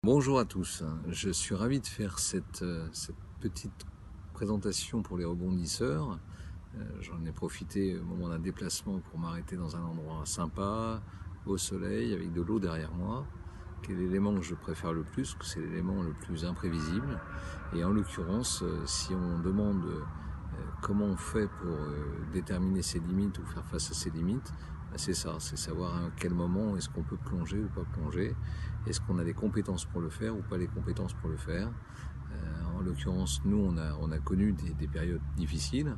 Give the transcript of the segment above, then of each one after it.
Bonjour à tous, je suis ravi de faire cette petite présentation pour les rebondisseurs. J'en ai profité au moment d'un déplacement pour m'arrêter dans un endroit sympa, au soleil, avec de l'eau derrière moi, qui est l'élément que je préfère le plus, que c'est l'élément le plus imprévisible. Et en l'occurrence, si on demande comment on fait pour déterminer ses limites ou faire face à ses limites, c'est ça, c'est savoir à quel moment est-ce qu'on peut plonger ou pas plonger, est-ce qu'on a les compétences pour le faire ou pas les compétences pour le faire. En l'occurrence, nous, on a connu des périodes difficiles.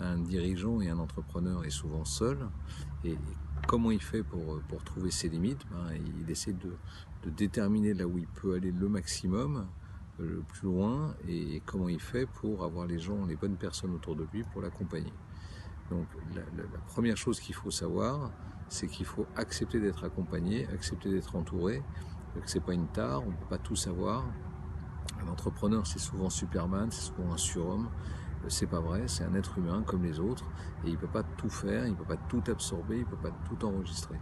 Un dirigeant et un entrepreneur est souvent seul. Et comment il fait pour trouver ses limites? Il essaie de déterminer là où il peut aller le maximum, le plus loin, et comment il fait pour avoir les gens, les bonnes personnes autour de lui pour l'accompagner. Donc la première chose qu'il faut savoir, c'est qu'il faut accepter d'être accompagné, accepter d'être entouré, que c'est pas une tare, on ne peut pas tout savoir. Un entrepreneur, c'est souvent Superman, c'est souvent un surhomme. C'est pas vrai, c'est un être humain comme les autres, et il peut pas tout faire, il peut pas tout absorber, il peut pas tout enregistrer.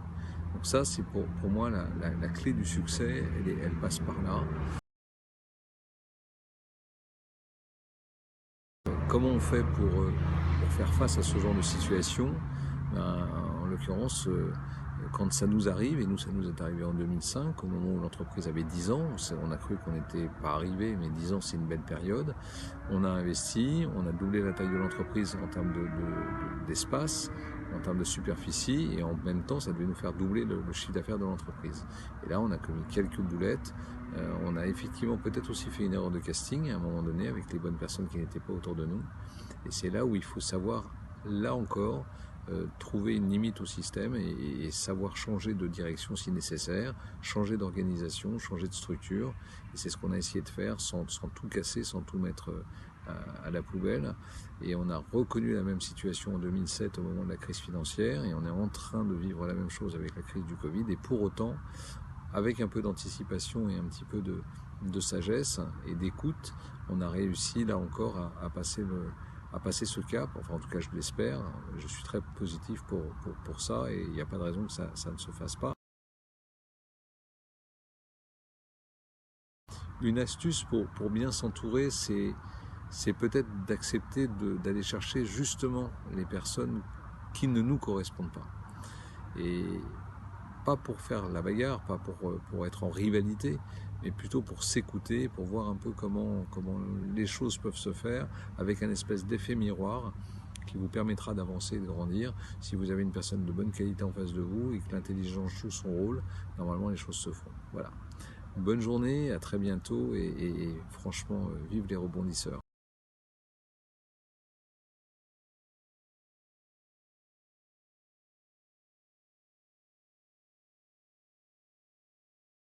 Donc ça, c'est pour moi la clé du succès, elle passe par là. Comment on fait pour faire face à ce genre de situation? En l'occurrence, quand ça nous arrive, et nous ça nous est arrivé en 2005, au moment où l'entreprise avait 10 ans, on a cru qu'on n'était pas arrivé, mais 10 ans c'est une belle période. On a investi, on a doublé la taille de l'entreprise en termes d'espace, en termes de superficie, et en même temps ça devait nous faire doubler le chiffre d'affaires de l'entreprise. Et là on a commis quelques boulettes, on a effectivement peut-être aussi fait une erreur de casting à un moment donné avec les bonnes personnes qui n'étaient pas autour de nous. Et c'est là où il faut savoir, là encore, trouver une limite au système et savoir changer de direction si nécessaire, changer d'organisation, changer de structure. Et c'est ce qu'on a essayé de faire sans tout casser, sans tout mettre à la poubelle. Et on a reconnu la même situation en 2007 au moment de la crise financière, et on est en train de vivre la même chose avec la crise du Covid. Et pour autant, avec un peu d'anticipation et un petit peu de sagesse et d'écoute, on a réussi là encore à passer ce cap. Enfin, en tout cas, je l'espère. Je suis très positif pour ça, et il n'y a pas de raison que ça ne se fasse pas. Une astuce pour bien s'entourer, c'est peut-être d'accepter d'aller chercher justement les personnes qui ne nous correspondent pas. Et pas pour faire la bagarre, pas pour être en rivalité, mais plutôt pour s'écouter, pour voir un peu comment les choses peuvent se faire, avec un espèce d'effet miroir qui vous permettra d'avancer et de grandir. Si vous avez une personne de bonne qualité en face de vous et que l'intelligence joue son rôle, normalement les choses se feront. Voilà. Bonne journée, à très bientôt, et franchement, vive les rebondisseurs.